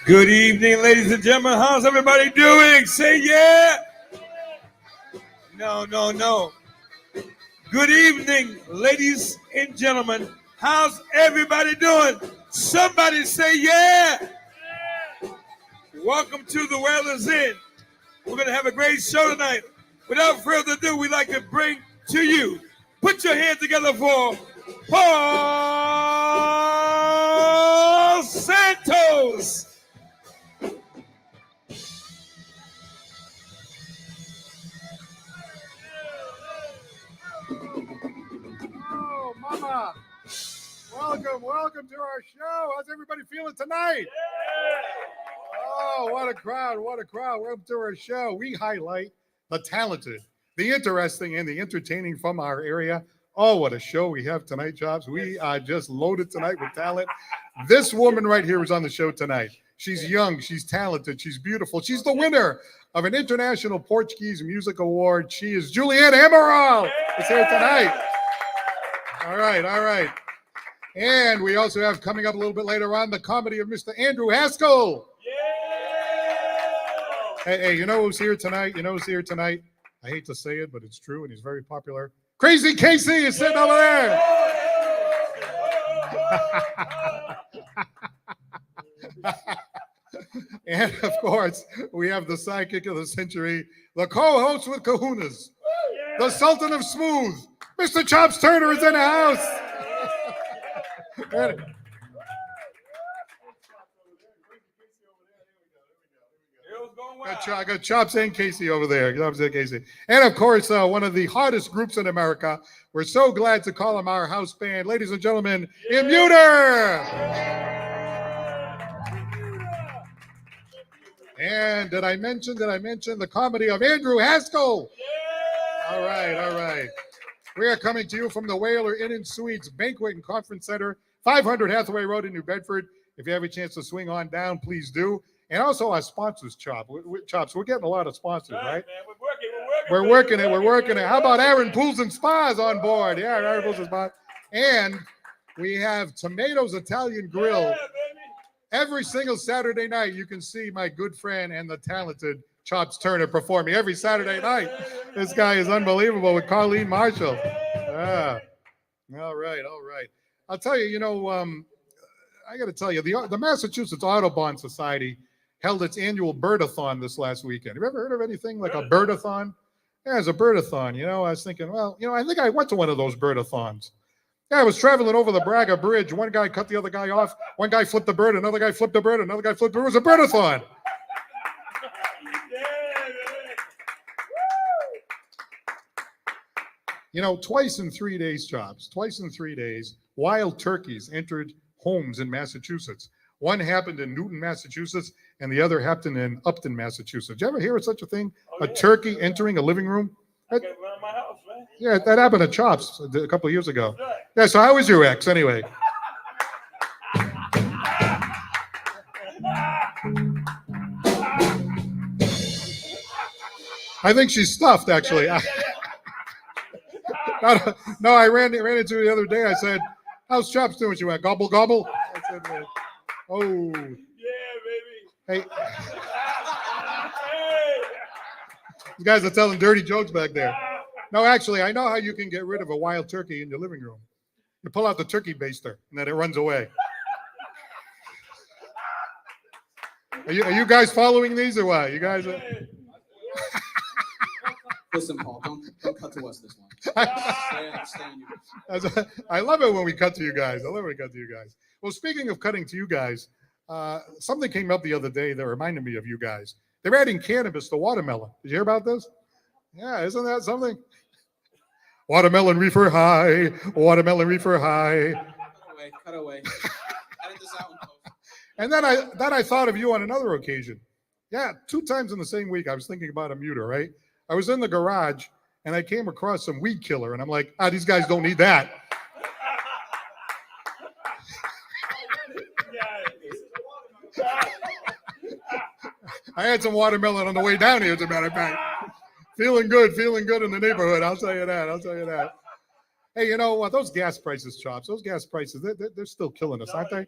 Good evening, ladies and gentlemen. How's everybody doing? Say yeah. No, no, no. Good evening, ladies and gentlemen. How's everybody doing? Somebody say yeah. Welcome to the Whalers Inn. We're going to have a great show tonight. Without further ado, we'd like to bring to you, put your hands together for Paul Santos. Oh, mama. Welcome to our show. How's everybody feeling tonight? Oh, what a crowd. Welcome to our show. We highlight the talented, the interesting, and the entertaining from our area. Oh, what a show we have tonight, Chops. We are just loaded tonight with talent. This woman right here is on the show tonight. She's young, she's talented, she's beautiful. She's the winner of an International Portuguese Music Award. She is Giuliana Amaral. Is here tonight. All right. And we also have coming up a little bit later on the comedy of Mr. Andrew Haskell. Hey, you know who's here tonight? I hate to say it, but it's true, and he's very popular. Crazy Casey is sitting over there. And of course, we have the sidekick of the century, the co-host with kahunas, the Sultan of Smooth, Mr. Chops Turner is in the house. I got Chops and Casey over there. And of course, one of the hottest groups in America. We're so glad to call them our house band. Ladies and gentlemen, Immuter! And did I mention the comedy of Andrew Haskell? All right. We are coming to you from the Whaler Inn and Suites Banquet and Conference Center, 500 Hathaway Road in New Bedford. If you have a chance to swing on down, please do. And also our sponsors, Chops. We're getting a lot of sponsors, right? Man, We're working it. How about Aaron Pools and Spas on board? Yeah, Aaron Pools and Spas. And we have Tomatoes Italian Grill. Yeah, Every single Saturday night, you can see my good friend and the talented Chops Turner performing every Saturday night. This guy is unbelievable with Carlene Marshall. Yeah. All right. I'll tell you, I got to tell you, the Massachusetts Audubon Society held its annual birdathon this last weekend. Have you ever heard of anything like a birdathon? Yeah, it's a birdathon. I was thinking, I think I went to one of those birdathons. Yeah, I was traveling over the Braga Bridge. One guy cut the other guy off. One guy flipped the bird. Another guy flipped the bird. Another guy flipped the bird. It was a birdathon. Twice in 3 days, Chops. Twice in 3 days, wild turkeys entered homes in Massachusetts. One happened in Newton, Massachusetts, and the other happened in Upton, Massachusetts. Did you ever hear of such a thing? A turkey entering a living room? around my house, man. Yeah, that happened at Chops a couple of years ago. Right. Yeah, so how was your ex anyway? I think she's stuffed, actually. No, I ran into her the other day. I said, "How's Chops doing?" She went, "Gobble, gobble." I said, "Oh." Yeah, baby. Hey. You guys are telling dirty jokes back there. No, actually, I know how you can get rid of a wild turkey in your living room. You pull out the turkey baster, and then it runs away. Are you guys following these or what? You guys are... Listen, Paul, don't cut to us this one. I love it when we cut to you guys. Well, speaking of cutting to you guys, something came up the other day that reminded me of you guys. They're adding cannabis to watermelon. Did you hear about this? Yeah, isn't that something? Watermelon reefer high. Cut away. Edit this out. And then I thought of you on another occasion. Yeah, 2 times in the same week, I was thinking about a muter, right? I was in the garage, and I came across some weed killer, and I'm like, these guys don't need that. I had some watermelon on the way down here, as a matter of fact. Feeling good in the neighborhood. I'll tell you that. Hey, you know what? Those gas prices, Chops, they're still killing us, aren't they?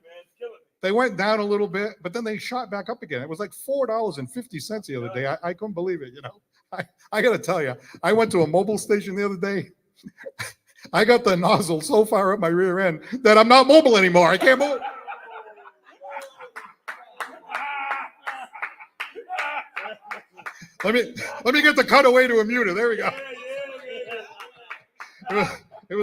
They went down a little bit, but then they shot back up again. It was like $4.50 the other day. I couldn't believe it, you know. I got to tell you, I went to a mobile station the other day. I got the nozzle so far up my rear end that I'm not mobile anymore. I can't move. Let me get the cutaway to a muter. There we go. It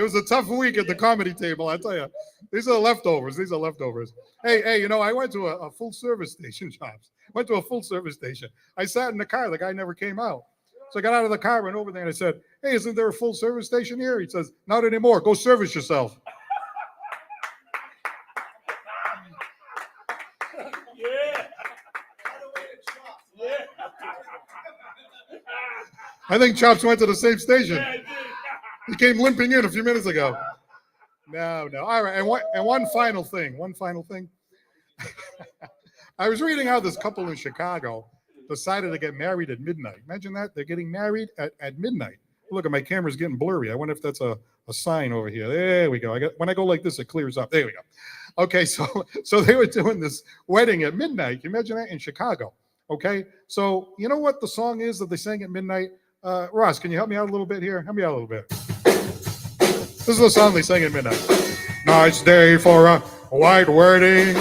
was a tough week at the comedy table, I tell you. These are the leftovers. Hey, you know, I went to a full service station, Chops. Went to a full service station. I sat in the car. The guy never came out. So I got out of the car, went over there, and I said, "Hey, isn't there a full service station here?" He says, "Not anymore. Go service yourself." I think Chops went to the same station. He came limping in a few minutes ago. No. All right, and one final thing. I was reading how this couple in Chicago decided to get married at midnight. Imagine that. They're getting married at midnight. Look, at my camera's getting blurry. I wonder if that's a sign over here. There we go. When I go like this, it clears up. There we go. Okay, so they were doing this wedding at midnight. Can you imagine that in Chicago? Okay, so you know what the song is that they sang at midnight? Ross, can you help me out a little bit here? Help me out a little bit. This is the song they sang at midnight. Nice day for a white wedding.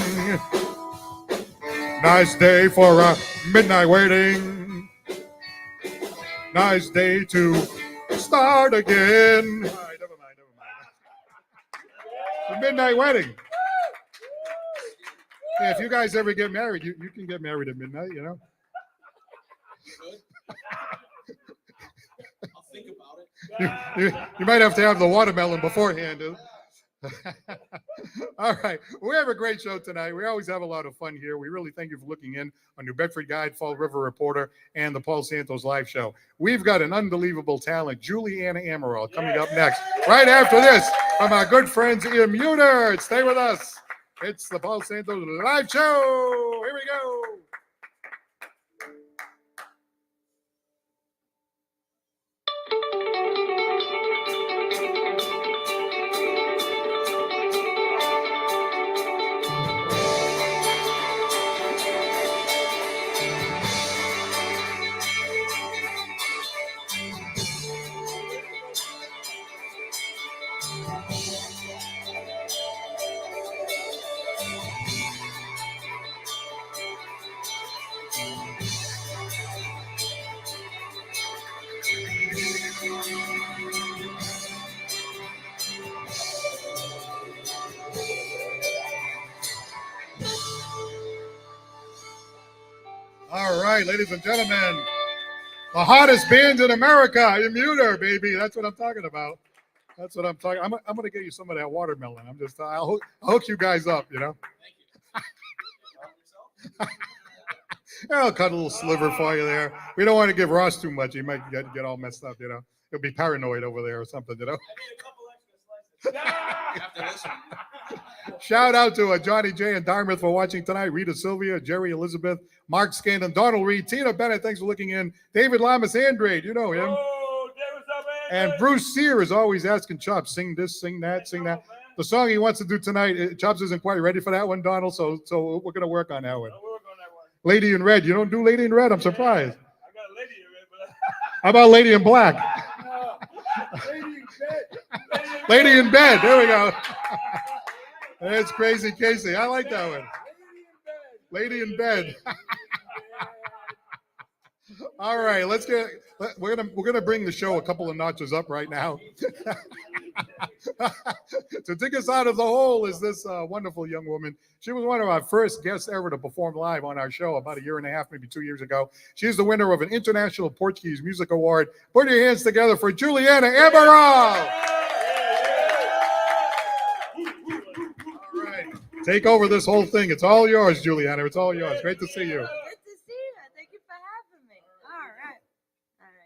Nice day for a midnight wedding. Nice day to start again. All right, never mind. The midnight wedding. Yeah, if you guys ever get married, you can get married at midnight, you know. I'll think about it. You might have to have the watermelon beforehand. All right. We have a great show tonight. We always have a lot of fun here. We really thank you for looking in on New Bedford Guide, Fall River Reporter, and the Paul Santos Live Show. We've got an unbelievable talent, Giuliana Amaral, coming up next. Right after this, from our good friends Immuter. Stay with us. It's the Paul Santos Live Show. Here we go. All right, ladies and gentlemen, the hottest band in America, Immuter, baby. That's what I'm talking about. I'm going to get you some of that watermelon. I'll hook you guys up, you know. I'll cut a little sliver for you there. We don't want to give Ross too much. He might get all messed up, you know. He'll be paranoid over there or something, you know. I need a couple extra slices. After this one. Shout out to Johnny J. and Dartmouth for watching tonight. Rita Sylvia, Jerry Elizabeth, Mark Scandon, Donald Reed, Tina Bennett, thanks for looking in. David Lamas Andrade, you know him. Oh, David, what's up, man? And Bruce Sear is always asking Chops, sing this, sing that, sing that. The song he wants to do tonight, Chops isn't quite ready for that one, Donald, so we're going to work on that one. I'll work on that one. Lady in Red. You don't do Lady in Red? I'm surprised. I got a lady in red, but How about Lady in Black? no. Lady in bed. Lady in Bed. There we go. That's Crazy Casey. I like that one. Lady in Bed. All right, we're gonna bring the show a couple of notches up right now. To take us out of the hole is this wonderful young woman. She was one of our first guests ever to perform live on our show about a year and a half, maybe 2 years ago. She's the winner of an International Portuguese Music Award. Put your hands together for Giuliana Amaral. All right, take over this whole thing. It's all yours, Giuliana. It's all yours. Great to see you. Good to see you. Thank you for having me. All right,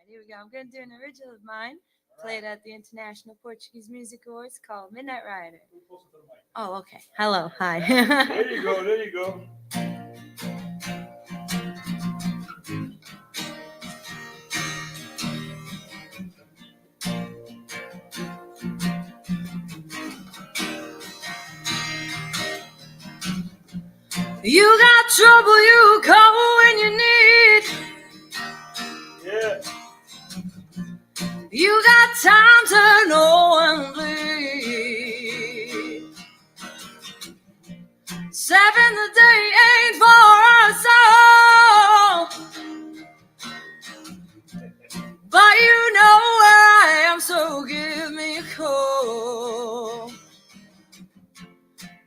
here we go. I'm going to do an original of mine, played at the International Portuguese Music Awards, called Midnight Rider. Oh, okay. Hello. Hi. There you go. There you go. You got trouble, you call when you need. Yeah. You got time to know and bleed. 7th day ain't for us all. But you know where I am, so give me a call.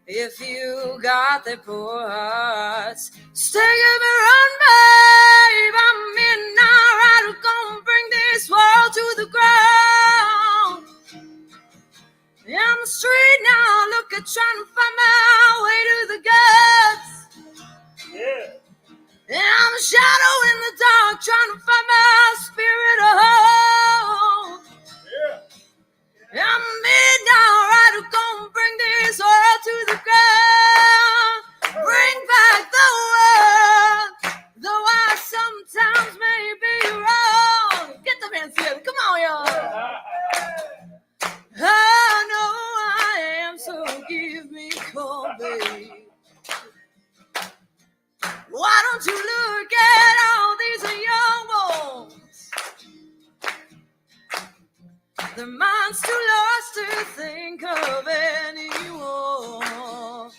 If you got the poor hearts, stay give me run, babe. I'm midnight rider, gonna bring this world to the ground. On the street now, look at trying to find my way to the guts. Yeah. And I'm a shadow in the dark, trying to find my spirit of hope. Yeah. I'm a midnight rider, gonna bring this world to the ground. Bring back the world, though I sometimes may be wrong. Get the hands together, come on, y'all. I know I am, so give me a call, babe. Why don't you look at all these young ones? Their minds too lost to think of anyone.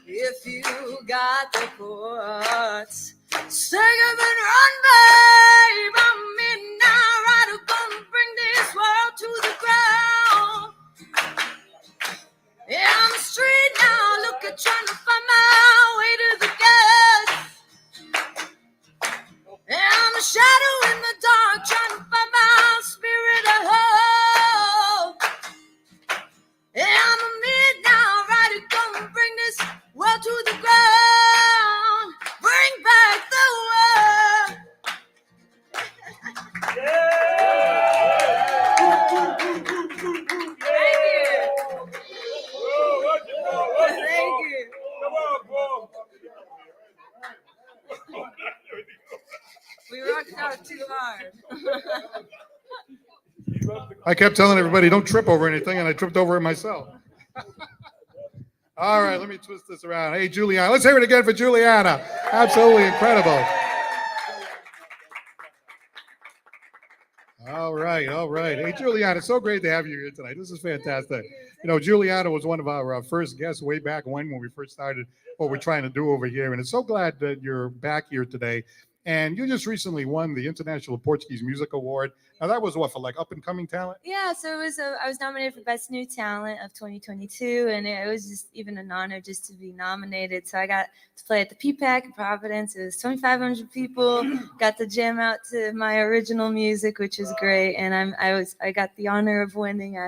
If you got the parts, stay up and run, babe. I'm midnight rider, gonna bring this world to the ground. Yeah, on the street now, look at trying to find my way to the guts. Yeah, I'm a shadow in the dark, trying to find my spirit of hope. Yeah, I'm a midnight rider, gonna bring this world to the ground. Bring back the world. Thank you. Thank you. Come on, bro. We rocked out too hard. I kept telling everybody, don't trip over anything, and I tripped over it myself. All right, let me twist this around. Hey, Giuliana. Let's hear it again for Giuliana. Absolutely incredible. All right, all right. Hey, Giuliana, it's so great to have you here tonight. This is fantastic. You know, Giuliana was one of our first guests way back when we first started what we're trying to do over here. And it's so glad that you're back here today. And you just recently won the International Portuguese Music Award. Now, that was what, for like up-and-coming talent? Yeah, so it was. I was nominated for Best New Talent of 2022, and it was just even an honor just to be nominated. So I got to play at the PPAC in Providence. It was 2,500 people. Got to jam out to my original music, which was great. And I got the honor of winning.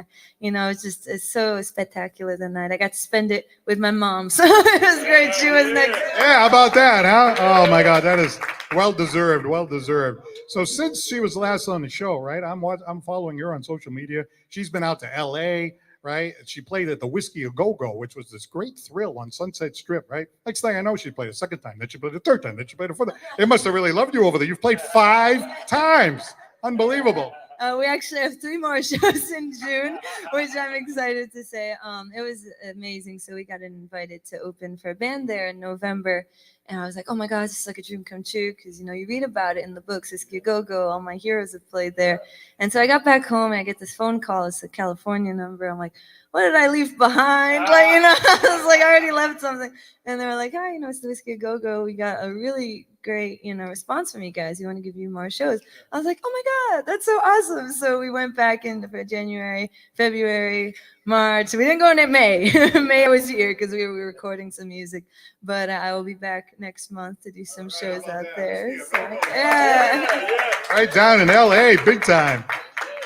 It's so spectacular the night. I got to spend it with my mom, so it was great. She was next. Yeah, how about that, huh? Oh my God, that is well deserved, well deserved. So since she was last on the show, right? I'm following her on social media. She's been out to LA, right? She played at the Whiskey A Go Go, which was this great thrill on Sunset Strip, right? Next thing I know, she played a second time, then she played a third time, then she played a fourth time. They must have really loved you over there. You've played 5 times. Unbelievable. We actually have 3 more shows in June, which I'm excited to say. It was amazing. So we got invited to open for a band there in November. And I was like, oh my God, this is like a dream come true. Because, you read about it in the books. Whiskey A Go Go, all my heroes have played there. And so I got back home and I get this phone call. It's a California number. I'm like, what did I leave behind? I was like, I already left something. And they were like, hi, it's the Whiskey A Go Go. We got a really great, response from you guys. We want to give you more shows. I was like, oh my God, that's so awesome. So we went back in for January, February, March. We didn't go in May. May I was here because we were recording some music. But I will be back next month to do some shows out there. So, yeah. Right down in LA, big time.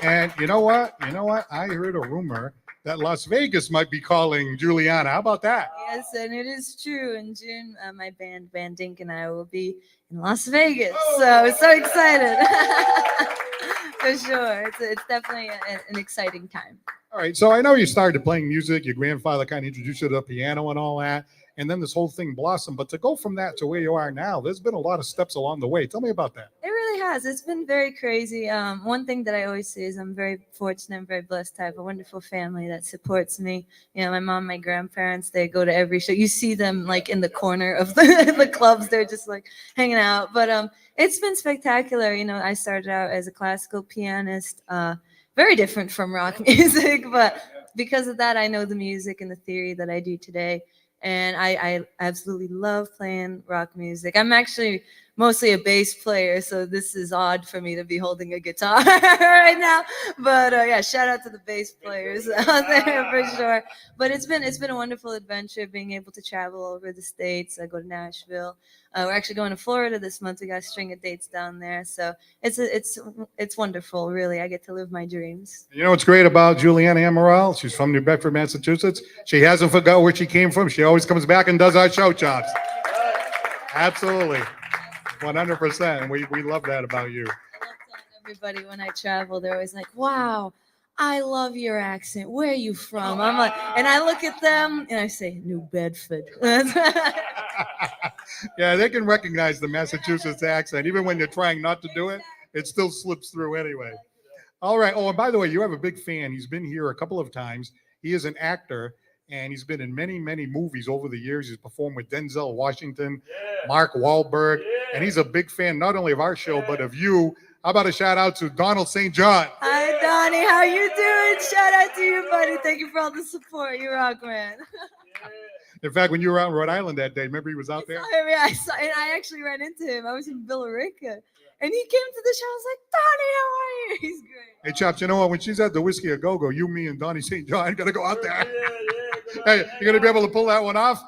And you know what? I heard a rumor that Las Vegas might be calling Giuliana. How about that? Yes, and it is true. In June, my band, Van Dink, and I will be in Las Vegas. So excited. For sure. It's definitely an exciting time. All right. So I know you started playing music. Your grandfather kind of introduced you to the piano and all that. And then this whole thing blossomed. But to go from that to where you are now, there's been a lot of steps along the way. Tell me about that. It really really has. It's been very crazy. One thing that I always say is I'm very fortunate and very blessed to have a wonderful family that supports me. You know, my mom, my grandparents, they go to every show. You see them like in the corner of the clubs. They're just like hanging out. But it's been spectacular. You know, I started out as a classical pianist, very different from rock music, but because of that, I know the music and the theory that I do today. And I absolutely love playing rock music. I'm actually mostly a bass player, so this is odd for me to be holding a guitar right now. But yeah, shout out to the bass players out there for sure. But it's been a wonderful adventure being able to travel over the states. I go to Nashville. We're actually going to Florida this month. We got a string of dates down there, so it's wonderful. Really, I get to live my dreams. You know what's great about Giuliana Amaral? She's from New Bedford, Massachusetts. She hasn't forgot where she came from. She always comes back and does our show chops. Absolutely. 100%. And we love that about you. I love telling everybody when I travel, they're always like, wow, I love your accent. Where are you from? I'm like, and I look at them and I say, New Bedford. Yeah, they can recognize the Massachusetts accent. Even when you're trying not to do it, it still slips through anyway. All right. Oh, and by the way, you have a big fan. He's been here a couple of times. He is an actor, and he's been in many, many movies over the years. He's performed with Denzel Washington, Mark Wahlberg, and he's a big fan not only of our show, but of you. How about a shout out to Donald St. John? Hi, Donnie. How you doing? Shout out to you, buddy. Thank you for all the support. You rock, man. In fact, when you were out in Rhode Island that day, remember he was out there? I saw, and I actually ran into him. I was in Billerica, and he came to the show. I was like, Donnie, how are you? He's great. Hey, Chops, you know what? When she's at the Whiskey A Go-Go, you, me, and Donnie St. John got to go out there. Hey, you going to be able to pull that one off?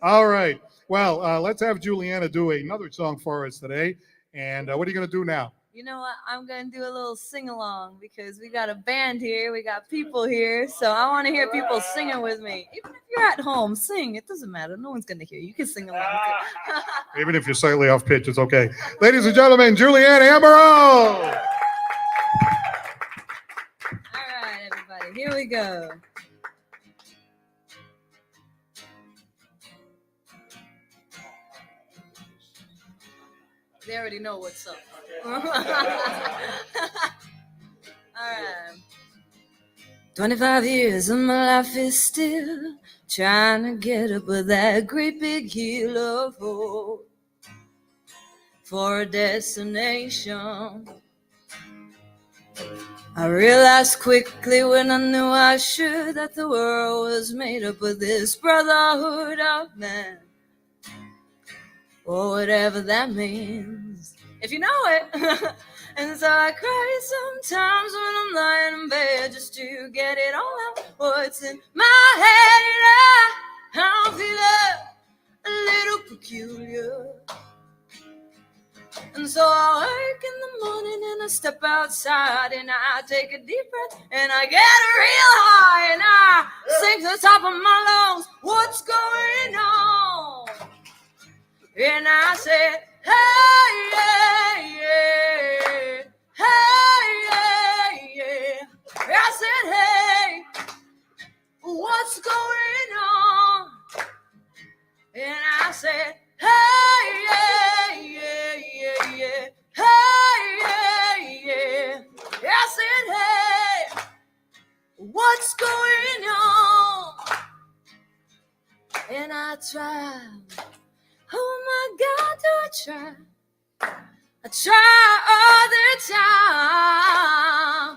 All right. Well, let's have Giuliana do another song for us today. And what are you going to do now? You know what? I'm going to do a little sing-along because we got a band here. We got people here. So I want to hear people singing with me. Even if you're at home, sing. It doesn't matter. No one's going to hear you. You can sing along. Even if you're slightly off pitch, it's okay. Ladies and gentlemen, Giuliana Amaral. All right, everybody. Here we go. They already know what's up. All right. 25 years of my life is still trying to get up with that great big hill of hope for a destination. I realized quickly when I knew I should that the world was made up of this brotherhood of man, or whatever that means, if you know it. And so I cry sometimes when I'm lying in bed just to get it all out what's in my head. And I'm feeling a little peculiar. And so I wake in the morning and I step outside and I take a deep breath and I get real high and I sing to the top of my lungs, what's going on? And I said, hey, yeah, yeah, hey, yeah, yeah. I said, hey, what's going on? And I said, hey, yeah, yeah, yeah, yeah, hey, yeah, yeah. I said, hey, what's going on? And I tried. Oh my God, do I try? I try all the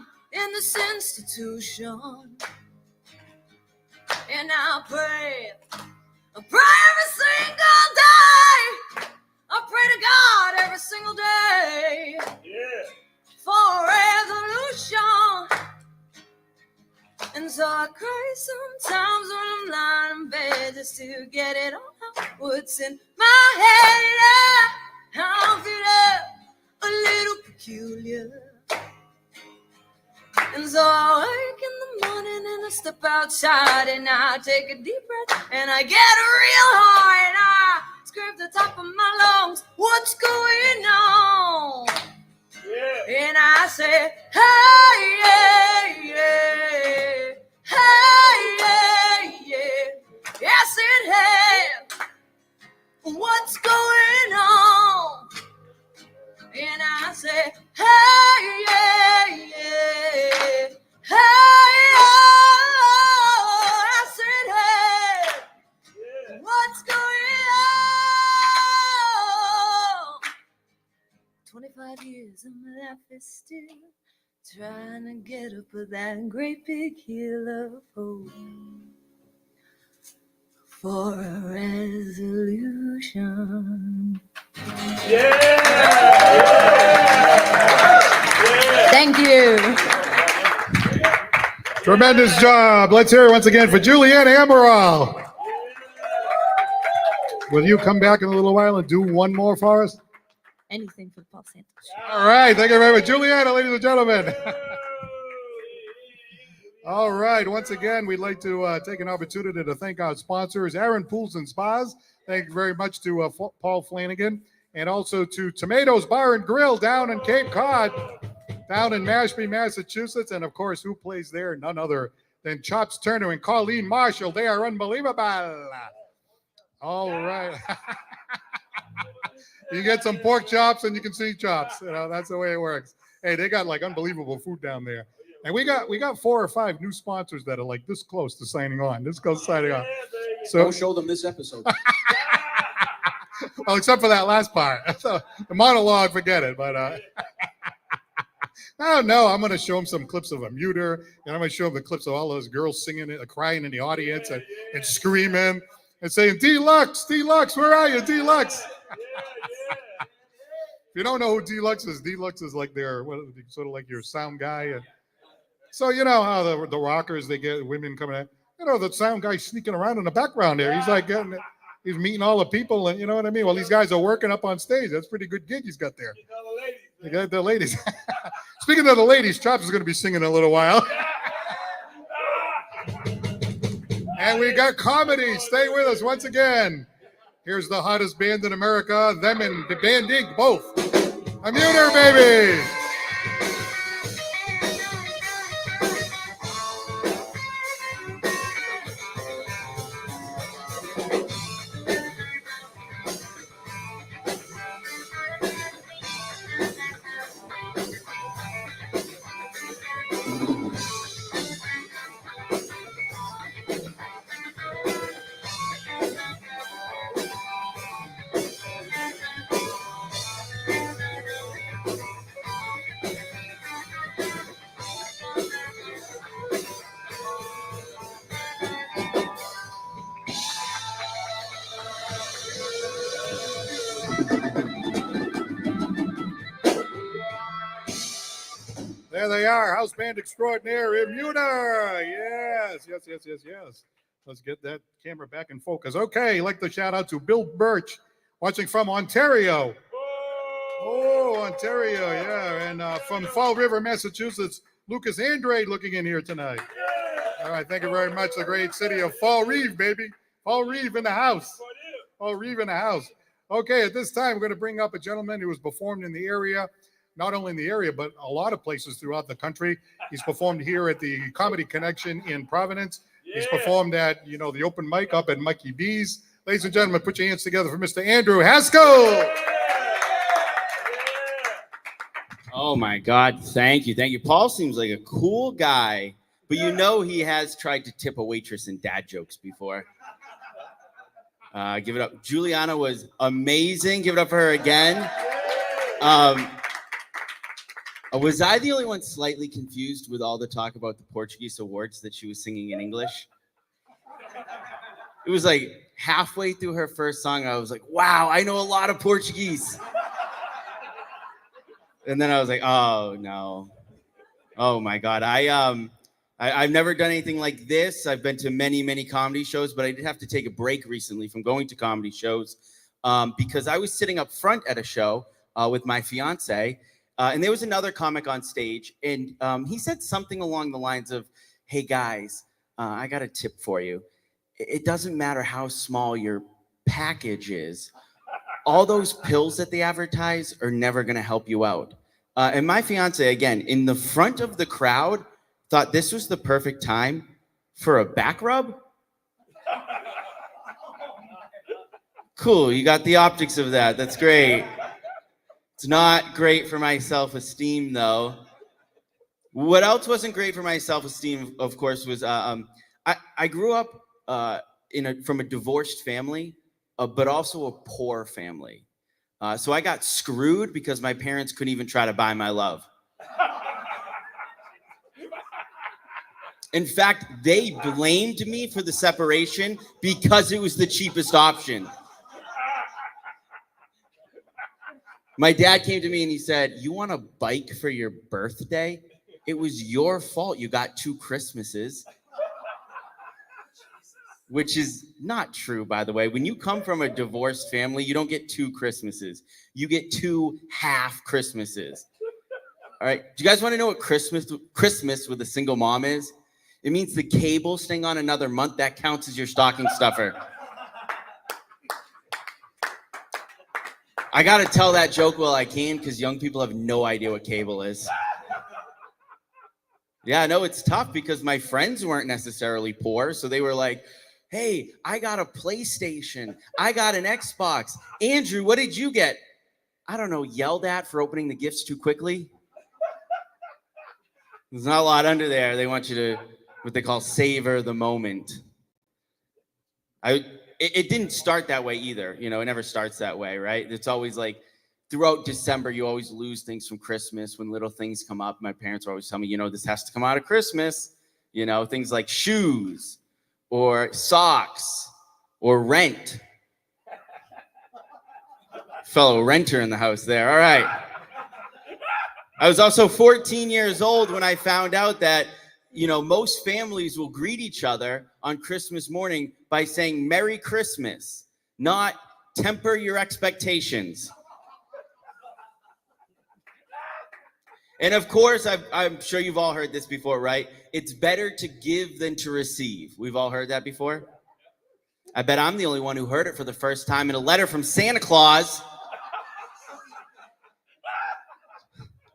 time in this institution. And I pray every single day. I pray to God every single day for resolution. And so I cry sometimes when I'm lying in bed just to get it all out what's in my head. And I'm feeling a little peculiar. And so I wake in the morning and I step outside and I take a deep breath and I get real high and I scream at the top of my lungs, what's going on? And I say, hey, yeah, yeah, hey, yeah, yeah. I said, hey, what's going on? tears and my life is still trying to get up with that great big hill of hope for a resolution. Thank you. Tremendous job. Let's hear it once again for Giuliana Amaral. Will you come back in a little while and do one more for us? Anything for Paul Santos. All right. Thank you very much. Giuliana, ladies and gentlemen. All right. Once again, we'd like to take an opportunity to thank our sponsors, Aaron Pools and Spas. Thank you very much to Paul Flanagan, and also to Tomatoes Bar and Grill down in Cape Cod, down in Mashpee, Massachusetts. And, of course, who plays there? None other than Chops Turner and Colleen Marshall. They are unbelievable. All right. You get some pork chops and you can see chops. You know, that's the way it works. Hey, they got like unbelievable food down there. And we got 4 or 5 new sponsors that are like this close to signing on. This close to signing on. So Don't show them this episode. well, except for that last part. So, the monologue, forget it. But I don't know. I'm going to show them some clips of a muter, and I'm going to show them the clips of all those girls singing, crying in the audience, and screaming and saying, Deluxe, Deluxe, where are you, Deluxe? If you don't know who Deluxe is like their sort of like your sound guy. And so you know how the rockers, they get women coming in. You know, the sound guy sneaking around in the background there. He's like he's meeting all the people, and you know what I mean? Well, these guys are working up on stage. That's a pretty good gig he's got there. You got the ladies. Speaking of the ladies, Chops is going to be singing in a little while. And we got comedy. Stay with us once again. Here's the hottest band in America. Them and the Band Inc. both. A muter, baby. There they are, house band extraordinaire, Immuner. Yes. Let's get that camera back in focus. Okay, I'd like to shout out to Bill Birch, watching from Ontario. Oh, Ontario, yeah. And from Fall River, Massachusetts, Lucas Andrade looking in here tonight. All right, thank you very much. The great city of Fall Reeve, baby. Fall Reeve in the house. Fall Reeve in the house. Okay, at this time, we're going to bring up a gentleman who was performed in the area. Not only in the area, but a lot of places throughout the country. He's performed here at the Comedy Connection in Providence. He's performed at, the open mic up at Mikey B's. Ladies and gentlemen, put your hands together for Mr. Andrew Haskell. Oh my God, thank you. Paul seems like a cool guy, but he has tried to tip a waitress in dad jokes before. Give it up. Giuliana was amazing. Give it up for her again. Was I the only one slightly confused with all the talk about the Portuguese awards that she was singing in English? It was like halfway through her first song, I was like, wow, I know a lot of Portuguese. And then I was like, oh, no. Oh, my God. I've never done anything like this. I've been to many, many comedy shows, but I did have to take a break recently from going to comedy shows because I was sitting up front at a show with my fiance. And there was another comic on stage, and he said something along the lines of, hey, guys, I got a tip for you. It doesn't matter how small your package is. All those pills that they advertise are never going to help you out. And my fiance, again, in the front of the crowd, thought this was the perfect time for a back rub. Cool, you got the optics of that. That's great. It's not great for my self-esteem, though. What else wasn't great for my self-esteem, of course, was I grew up from a divorced family, but also a poor family. So I got screwed because my parents couldn't even try to buy my love. In fact, they blamed me for the separation because it was the cheapest option. My dad came to me and he said, "You want a bike for your birthday? It was your fault you got 2 Christmases." Which is not true, by the way. When you come from a divorced family, you don't get 2 Christmases. You get 2 half Christmases. All right. Do you guys want to know what Christmas with a single mom is? It means the cable staying on another month. That counts as your stocking stuffer. I got to tell that joke while I can because young people have no idea what cable is. Yeah, no, it's tough because my friends weren't necessarily poor. So they were like, "Hey, I got a PlayStation. I got an Xbox. Andrew, what did you get?" I don't know, yelled at for opening the gifts too quickly. There's not a lot under there. They want you to, what they call, savor the moment. It didn't start that way either. You know, it never starts that way, right? It's always like throughout December, you always lose things from Christmas when little things come up. My parents were always telling me, this has to come out of Christmas. Things like shoes or socks or rent. Fellow renter in the house there. All right. I was also 14 years old when I found out that, most families will greet each other on Christmas morning by saying Merry Christmas, not temper your expectations. And of course, I'm sure you've all heard this before, right? It's better to give than to receive. We've all heard that before. I bet I'm the only one who heard it for the first time in a letter from Santa Claus.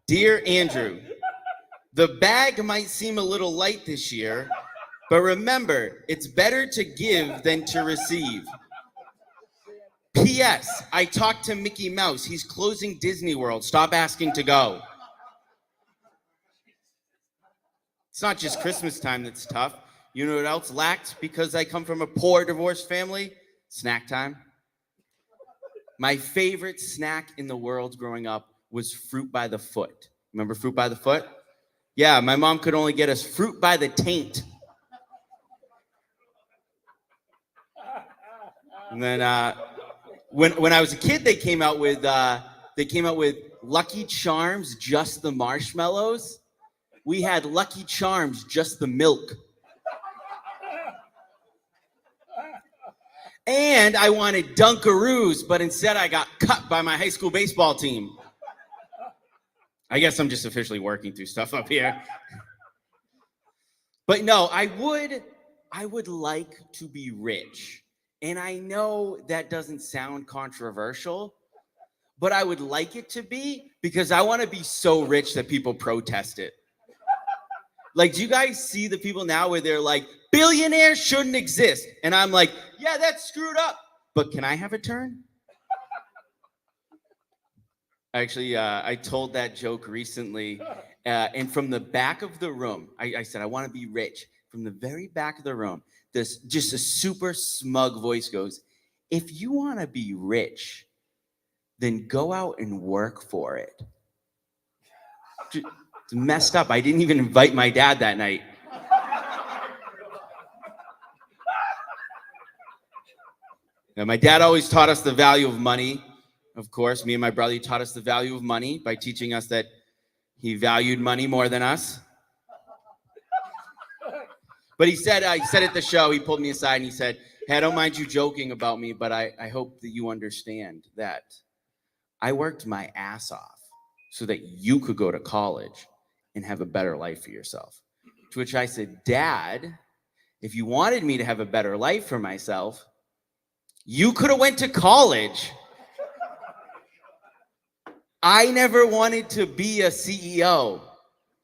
Dear Andrew, the bag might seem a little light this year, but remember, it's better to give than to receive. P.S. I talked to Mickey Mouse. He's closing Disney World. Stop asking to go. It's not just Christmas time that's tough. You know what else lacked because I come from a poor divorced family? Snack time. My favorite snack in the world growing up was fruit by the foot. Remember fruit by the foot? Yeah, my mom could only get us fruit by the taint. And then when I was a kid, they came out with Lucky Charms, just the marshmallows. We had Lucky Charms, just the milk. And I wanted Dunkaroos, but instead I got cut by my high school baseball team. I guess I'm just officially working through stuff up here. But no, I would like to be rich. And I know that doesn't sound controversial, but I would like it to be because I want to be so rich that people protest it. Like, do you guys see the people now where they're like, billionaires shouldn't exist? And I'm like, yeah, that's screwed up. But can I have a turn? Actually, I told that joke recently. And from the back of the room, I said, I want to be rich. From the very back of the room, just a super smug voice goes, if you want to be rich, then go out and work for it. It's messed up. I didn't even invite my dad that night. Now, my dad always taught us the value of money. Of course, me and my brother taught us the value of money by teaching us that he valued money more than us. But he said at the show, he pulled me aside and he said, hey, I don't mind you joking about me, but I hope that you understand that I worked my ass off so that you could go to college and have a better life for yourself. To which I said, Dad, if you wanted me to have a better life for myself, you could have went to college. I never wanted to be a CEO.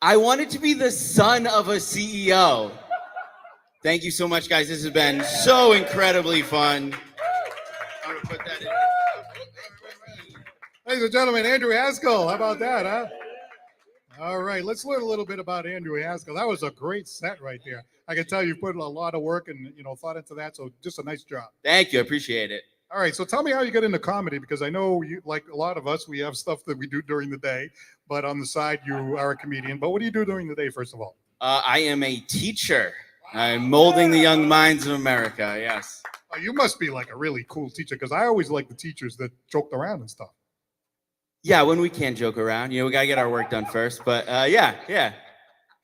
I wanted to be the son of a CEO. Thank you so much, guys. This has been so incredibly fun. I'm gonna put that in. Ladies and gentlemen, Andrew Haskell. How about that, huh? All right, let's learn a little bit about Andrew Haskell. That was a great set right there. I can tell you put a lot of work and thought into that, so just a nice job. Thank you, I appreciate it. All right, so tell me how you get into comedy, because I know you, like a lot of us, we have stuff that we do during the day, but on the side you are a comedian. But what do you do during the day, first of all? I am a teacher. I'm molding the young minds of America. Yes. Oh, you must be like a really cool teacher, because I always like the teachers that joked around and stuff. Yeah, when we can joke around, we gotta get our work done first. But yeah.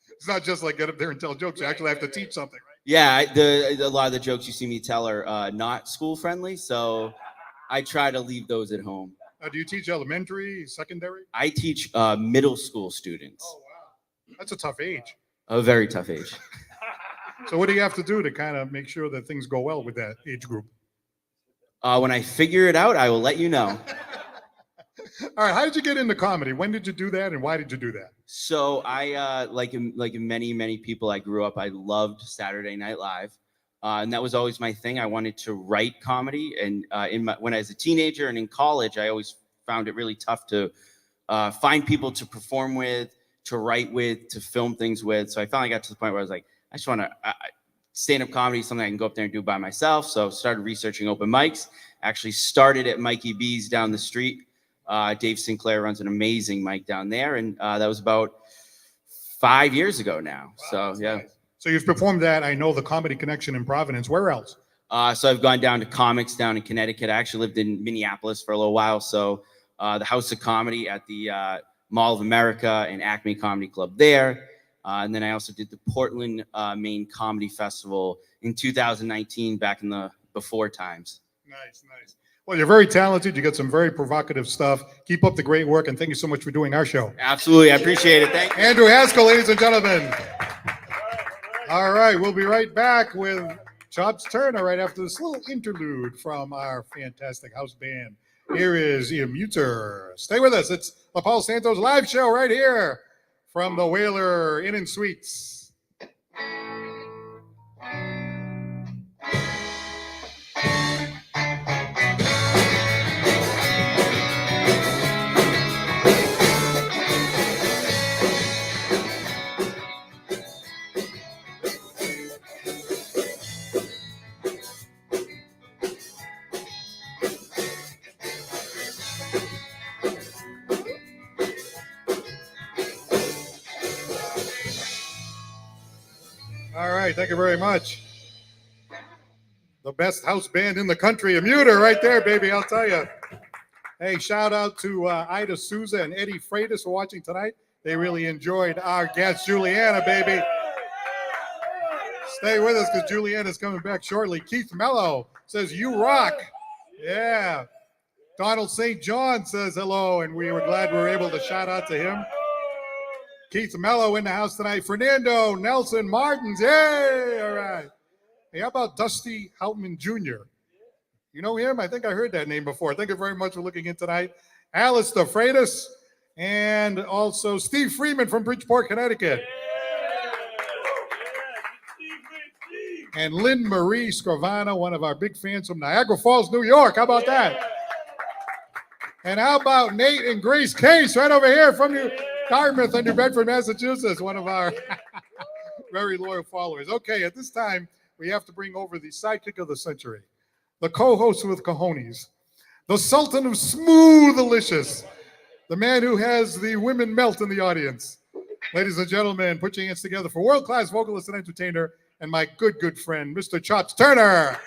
It's not just like get up there and tell jokes. You actually have to teach something, right? Yeah, a lot of the jokes you see me tell are not school friendly, so I try to leave those at home. Do you teach elementary, secondary? I teach middle school students. Oh, wow. That's a tough age. A very tough age. So what do you have to do to kind of make sure that things go well with that age group? When I figure it out, I will let you know. All right, how did you get into comedy? When did you do that, and why did you do that? So I, like in many people, I grew up, I loved Saturday Night Live. And that was always my thing. I wanted to write comedy. And when I was a teenager and in college, I always found it really tough to find people to perform with, to write with, to film things with. So I finally got to the point where I was like, I just want to, stand-up comedy is something I can go up there and do by myself. So I started researching open mics, actually started at Mikey B's down the street. Dave Sinclair runs an amazing mic down there. And that was about 5 years ago now. Wow, so, yeah. Nice. So you've performed that, I know, the Comedy Connection in Providence. Where else? So I've gone down to comics down in Connecticut. I actually lived in Minneapolis for a little while. So the House of Comedy at the Mall of America and Acme Comedy Club there. And then I also did the Portland, Maine Comedy Festival in 2019, back in the before times. Nice. Well, you're very talented. You got some very provocative stuff. Keep up the great work, and thank you so much for doing our show. Absolutely. I appreciate it. Thank you. Andrew Haskell, ladies and gentlemen. All right, we'll be right back with Chops Turner right after this little interlude from our fantastic house band. Here is Immuter. Stay with us. It's the Paul Santos live show right here from the Whaler Inn and Suites. All right, thank you very much. The best house band in the country, Immuter, right there, baby, I'll tell you. Hey, shout out to Ida Souza and Eddie Freitas for watching tonight. They really enjoyed our guest, Giuliana, baby. Stay with us because Giuliana's coming back shortly. Keith Mello says, "You rock." Yeah. Donald St. John says hello, and we were glad we were able to shout out to him. Keith Mello in the house tonight. Fernando Nelson Martins. Yay! All right. Hey, how about Dusty Houtman Jr.? You know him? I think I heard that name before. Thank you very much for looking in tonight. Alistair Freitas, and also Steve Freeman from Bridgeport, Connecticut. And Lynn Marie Scrivana, one of our big fans from Niagara Falls, New York. How about that? And how about Nate and Grace Case right over here from Dartmouth and New Bedford, Massachusetts, one of our very loyal followers. Okay, at this time, we have to bring over the sidekick of the century, the co-host with cojones, the Sultan of Smooth Delicious, the man who has the women melt in the audience. Ladies and gentlemen, put your hands together for world-class vocalist and entertainer and my good friend, Mr. Chops Turner.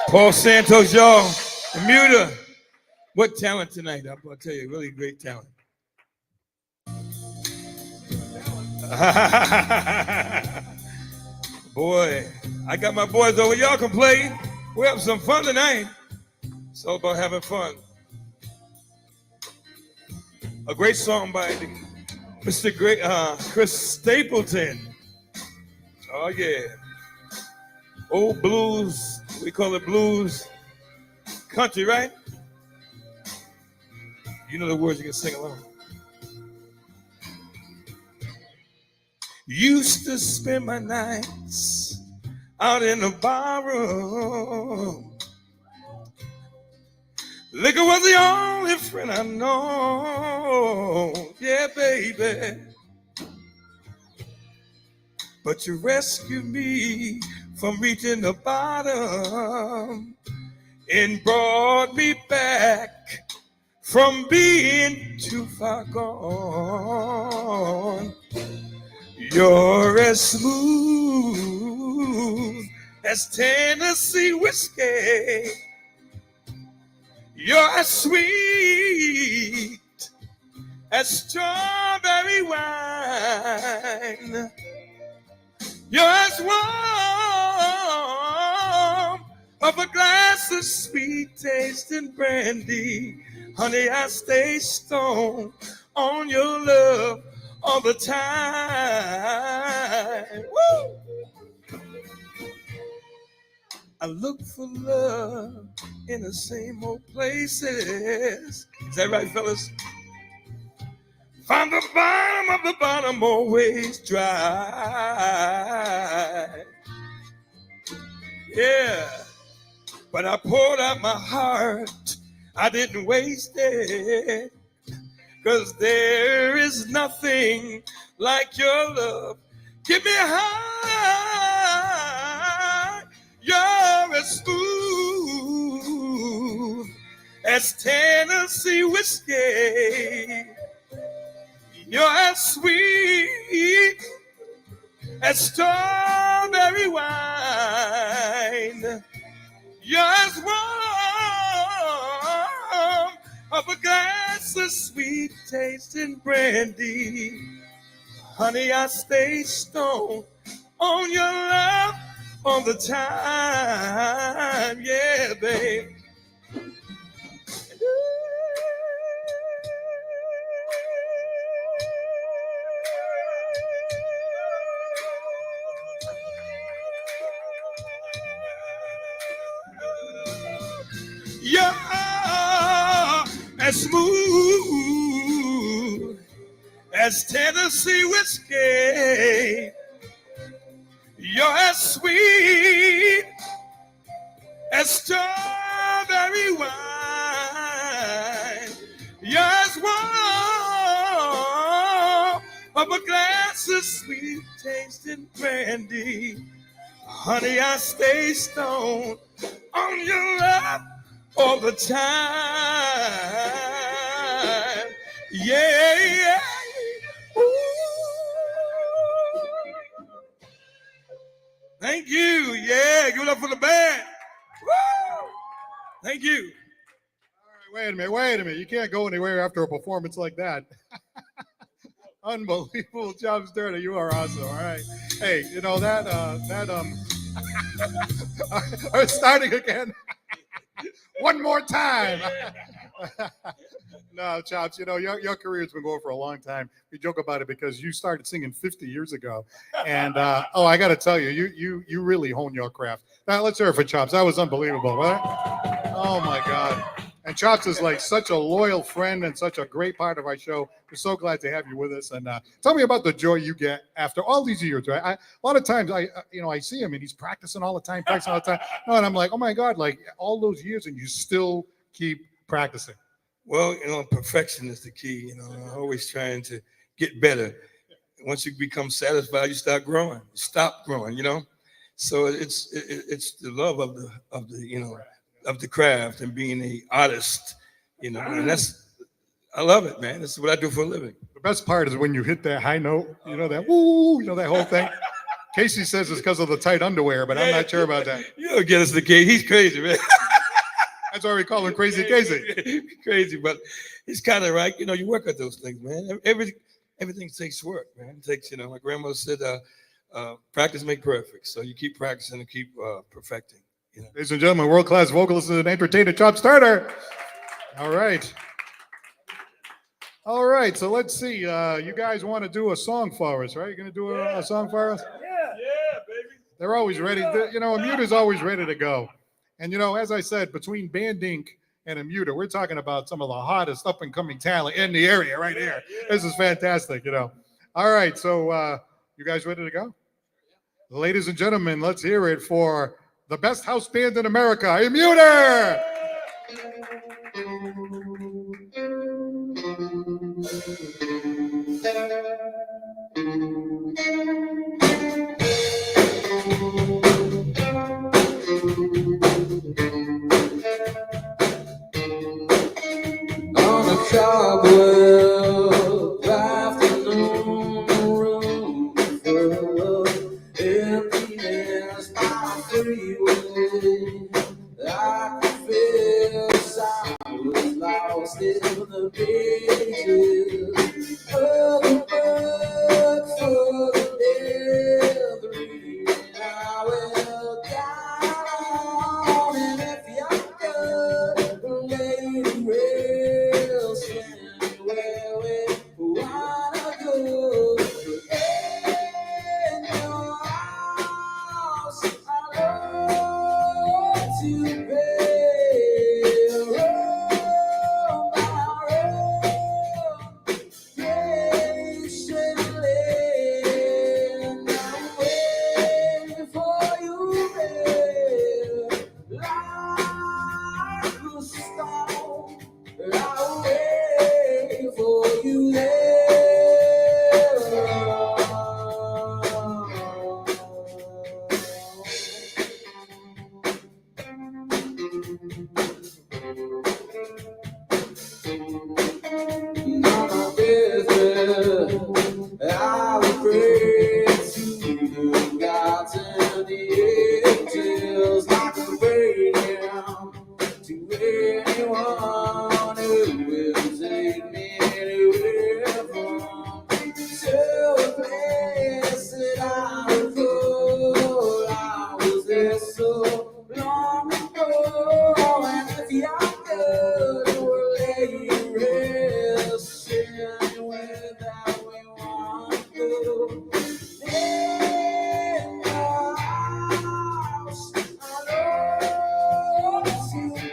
Paul Santos, y'all. Immuter. What talent tonight. I'm going to tell you, really great talent. Boy, I got my boys over. Y'all can play. We're having some fun tonight. It's all about having fun. A great song by Mr. Chris Stapleton. Oh, yeah. Old blues. We call it blues country, right? You know the words, you can sing along. Used to spend my nights out in the barroom. Liquor was the only friend I know. Yeah, baby. But you rescued me from reaching the bottom. and brought me back from being too far gone. You're as smooth as Tennessee whiskey. You're as sweet as strawberry wine. You're as warm of a glass of sweet tasting brandy. Honey, I stay stoned on your love all the time. Woo! I look for love in the same old places. Is that right, fellas? Find the bottom always dry. Yeah, but I poured out my heart. I didn't waste it. 'Cause there is nothing like your love. Give me a heart. You're as smooth as Tennessee whiskey. You're as sweet as strawberry wine. You're as warm of a glass of sweet tasting brandy. Honey, I stay stoned on your love all the time. Yeah, babe. You're as smooth as Tennessee whiskey. You're as sweet as strawberry wine. You're as warm of a glass of sweet tasting brandy. Honey, I stay stoned on your love all the time. Yeah, yeah. Ooh. Thank you. Yeah, give it up for the band. Woo. Thank you. All right, wait a minute. You can't go anywhere after a performance like that. Unbelievable job, Sterner. You are awesome. All right. Hey, you know I'm starting again. One more time. No, Chops, you know, your career's been going for a long time. We joke about it because you started singing 50 years ago. And, I got to tell you, you really honed your craft. Now, let's hear it for Chops. That was unbelievable, right? Oh, my God. And Chops is like such a loyal friend and such a great part of our show. We're so glad to have you with us. And tell me about the joy you get after all these years, right? A lot of times I see him and he's practicing all the time. And I'm like, oh my God, like all those years and you still keep practicing. Well, perfection is the key. I'm always trying to get better. Once you become satisfied, you start growing. You stop growing. So it's the love of the craft and being an artist. And I love it, man. This is what I do for a living. The best part is when you hit that high note. That woo. That whole thing. Casey says it's because of the tight underwear, but I'm not sure about that. You don't get us the Casey. He's crazy, man. That's why we call him Crazy Casey. Crazy, but he's kind of right. You work at those things, man. Everything takes work, man. It takes, my grandmother said, practice make perfect. So you keep practicing and keep perfecting. Ladies and gentlemen, world-class vocalist and entertainer, Chops Turner. All right. So let's see. You guys want to do a song for us, right? You're going to do a song for us? Yeah, baby. They're always ready. A muter's always ready to go. And, as I said, between Band Inc. and a muter, we're talking about some of the hottest up-and-coming talent in the area right here. This is fantastic, All right, so you guys ready to go? Ladies and gentlemen, let's hear it for the best house band in America, a muter! I could feel I was lost in the pages of the book for every I will down, and if you could lay real anywhere we wanna go. In your house, I love to be. I will pray to the gods and the angels, like a praying to anyone who will take me anywhere to a place that I would go. I was there so long ago, and if you could, we'll lay rest anywhere that we want to. In your house, I love to be.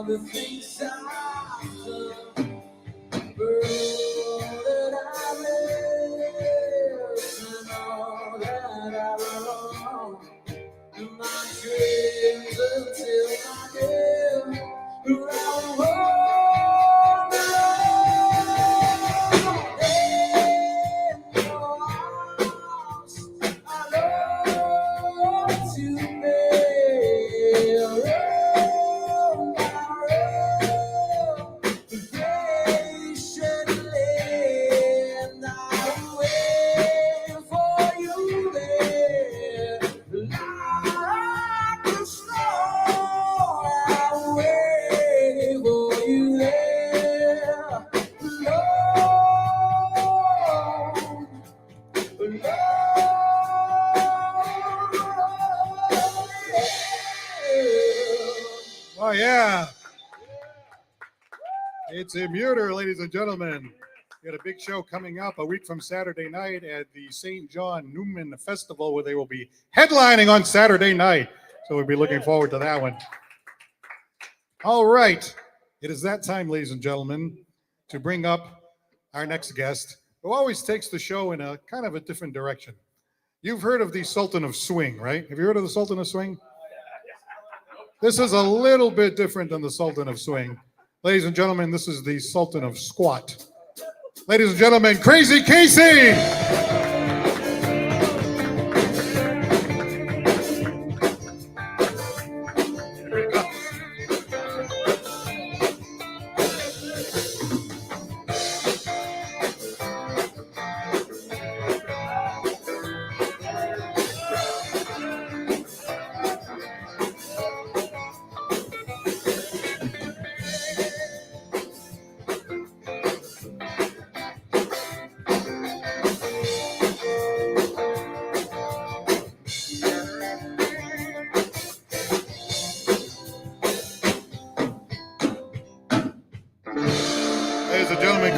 The things I've done, girl, that I miss, and all that I wrong, my dreams until my death, around the world, in your arms, I love to be. Oh, yeah. It's a muter, ladies and gentlemen. We got a big show coming up a week from Saturday night at the St. John Newman Festival, where they will be headlining on Saturday night. So we'll be looking forward to that one. All right. It is that time, ladies and gentlemen, to bring up our next guest, who always takes the show in a kind of a different direction. You've heard of the Sultan of Swing, right? Have you heard of the Sultan of Swing? This is a little bit different than the Sultan of Swing. Ladies and gentlemen, this is the Sultan of Squat. Ladies and gentlemen, Crazy Casey!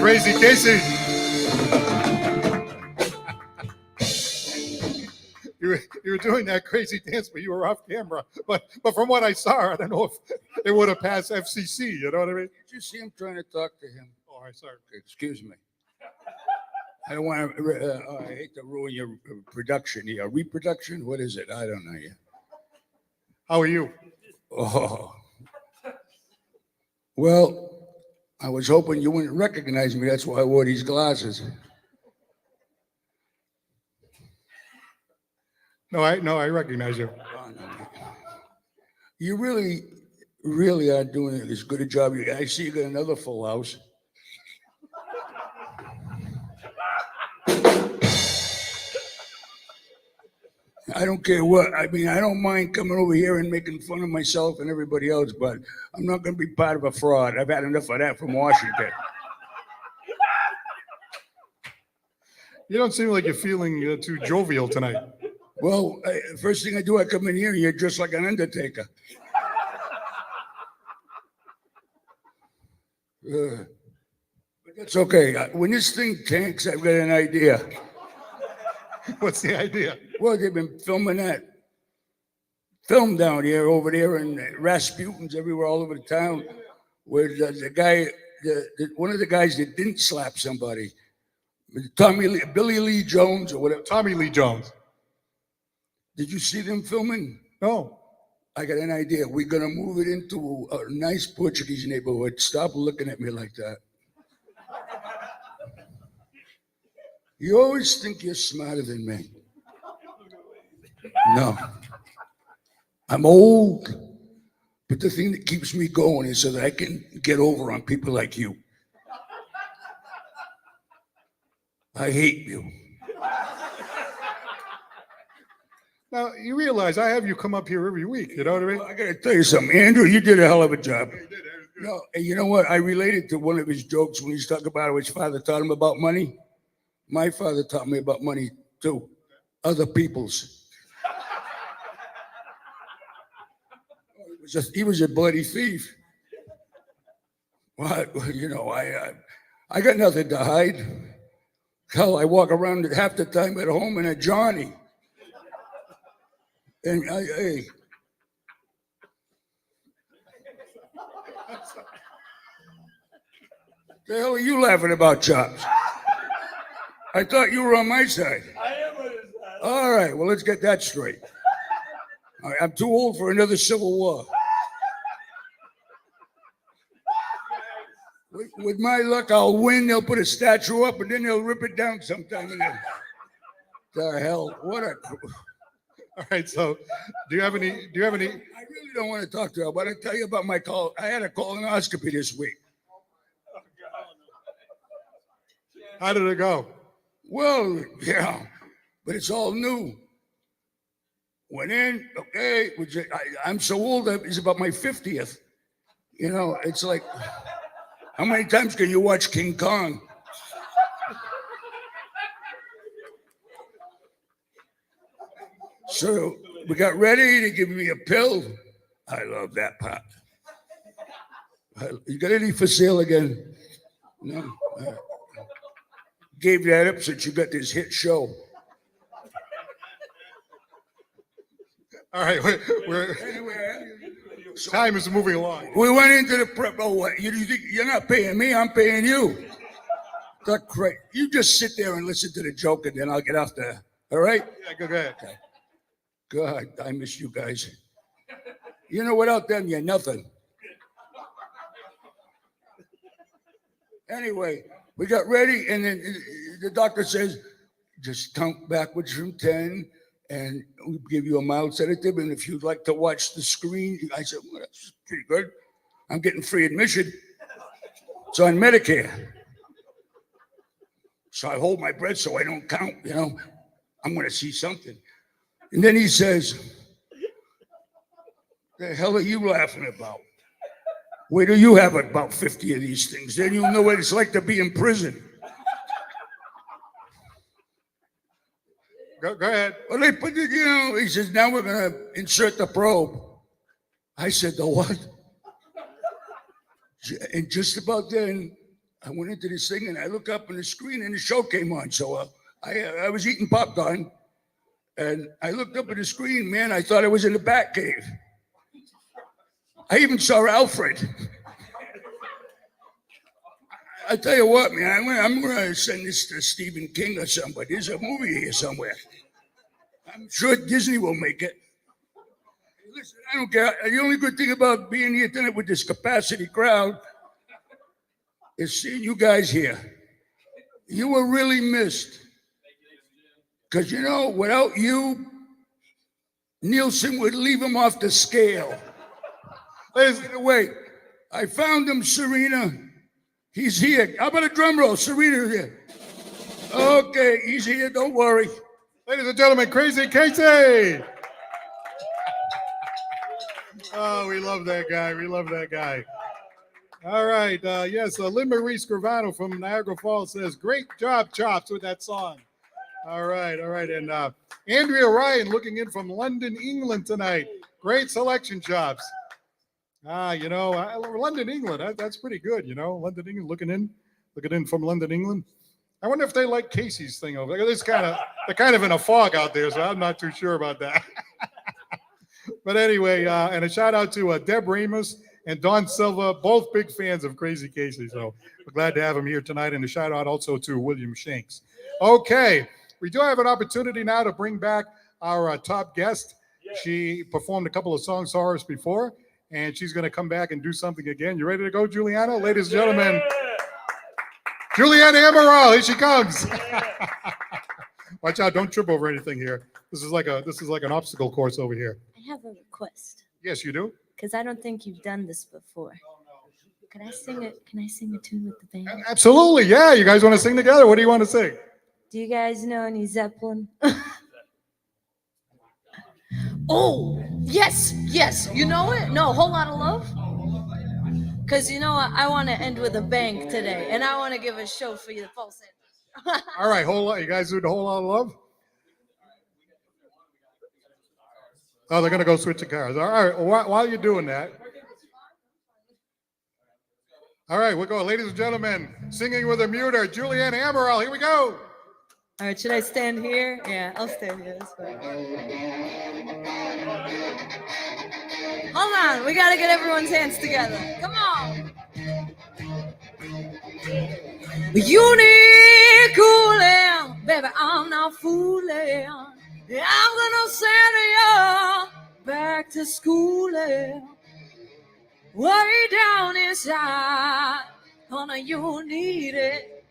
Crazy Casey. You were doing that crazy dance, but you were off camera. But from what I saw, I don't know if it would have passed FCC. You know what I mean? Did you see him trying to talk to him? Oh, I'm sorry. Excuse me. I don't want to. I hate to ruin your production here. Reproduction? What is it? I don't know yet. How are you? Oh. Well, I was hoping you wouldn't recognize me. That's why I wore these glasses. No, I recognize you. Oh, no. You really are doing as good a job. I see you got another full house. I don't care what. I mean, I don't mind coming over here and making fun of myself and everybody else, but I'm not going to be part of a fraud. I've had enough of that from Washington. You don't seem like you're feeling too jovial tonight. Well, first thing I do, I come in here and you're dressed like an undertaker. But that's okay. When this thing tanks, I've got an idea. What's the idea? Well, they've been filming that film down here, over there, and Rasputin's everywhere, all over the town, where the guy, one of the guys that didn't slap somebody, Billy Lee Jones or whatever. Tommy Lee Jones. Did you see them filming? No. I got an idea. We're gonna move it into a nice Portuguese neighborhood. Stop looking at me like that. You always think you're smarter than me. No. I'm old, but the thing that keeps me going is so that I can get over on people like you. I hate you. Now, you realize I have you come up here every week. You know what I mean? Well, I got to tell you something. Andrew, you did a hell of a job. No, and you know what? I related to one of his jokes when he's talking about how his father taught him about money. My father taught me about money too. Other people's. He was a bloody thief. Well, you know, I got nothing to hide. Hell, I walk around half the time at home in a Johnny. And hey. The hell are you laughing about, Chops? I thought you were on my side. I am on his side. All right, well, let's get that straight. All right, I'm too old for another civil war. With my luck, I'll win. They'll put a statue up, and then they'll rip it down sometime. The hell, what a... All right. So, do you have any? I really don't want to talk to her, but I'll tell you about my call. I had a colonoscopy this week. How did it go? Well, yeah, but it's all new. Went in, okay. I'm so old, it's about my 50th. You know, it's like, how many times can you watch King Kong? So we got ready to give me a pill. I love that part. You got any for sale again? No? Gave that up since you got this hit show. All right. Time is moving along. We went into the prep. Oh, what? You're not paying me. I'm paying you. That's great. You just sit there and listen to the joke, and then I'll get off there. All right? Yeah, go ahead. Okay. God, I miss you guys. You know, without them, you're nothing. Anyway, we got ready, and then the doctor says, just count backwards from 10, and we'll give you a mild sedative, and if you'd like to watch the screen, I said, well, that's pretty good. I'm getting free admission. It's on Medicare. So I hold my breath so I don't count, you know. I'm going to see something. And then he says, the hell are you laughing about? Wait till you have about 50 of these things. Then you'll know what it's like to be in prison. Go ahead. Well, they put it, you know, he says, now we're going to insert the probe. I said, the what? And just about then, I went into this thing and I look up on the screen and the show came on. So I was eating popcorn and I looked up at the screen, man. I thought I was in the Batcave. I even saw Alfred. I tell you what, man, I'm gonna send this to Stephen King or somebody. There's a movie here somewhere. I'm sure Disney will make it. Listen, I don't care. The only good thing about being here tonight with this capacity crowd is seeing you guys here. You were really missed. Because, you know, without you, Nielsen would leave him off the scale. By the way, I found him, Serena. He's here. How about a drum roll? Serena here. Okay, he's here. Don't worry. Ladies and gentlemen, Crazy Casey. Oh, we love that guy. We love that guy. All right. Yes, Lynn Marie Scrivano from Niagara Falls says, great job, Chops, with that song. All right. All right. And Andrea Ryan looking in from London, England tonight. Great selection, Chops. You know, London, England. That's pretty good, you know. London, England, looking in from London, England. I wonder if they like Casey's thing over there. They're kind of in a fog out there, so I'm not too sure about that. But anyway, and a shout out to Deb Ramos and Don Silva, both big fans of Crazy Casey. So we're glad to have him here tonight. And a shout out also to William Shanks. Okay, we do have an opportunity now to bring back our top guest. She performed a couple of songs for us before, and she's going to come back and do something again. You ready to go, Giuliana? Ladies and gentlemen, Giuliana Amaral, here she comes. Watch out, don't trip over anything here. This is like an obstacle course over here. I have a request. Yes, you do? Because I don't think you've done this before. Can I sing it? Can I sing a tune with the band? Absolutely, yeah. You guys want to sing together? What do you want to sing? Do you guys know any Zeppelin? Oh, yes. You know it? No, Whole Lot of Love? Because you know what? I want to end with a bang today, and I want to give a show for you, Paul Santos. All right, you guys do the Whole Lot of Love? Oh, they're going to go switch the cars. All right, well, while you're doing that. All right, we'll go. Ladies and gentlemen, singing with a muter, Giuliana Amaral. Here we go. All right, should I stand here? Yeah, I'll stand here. That's fine. Hold on, we got to get everyone's hands together. Come on. You need cooling, baby, I'm not fooling. I'm gonna send you back to school, way down inside. Honey, you need it.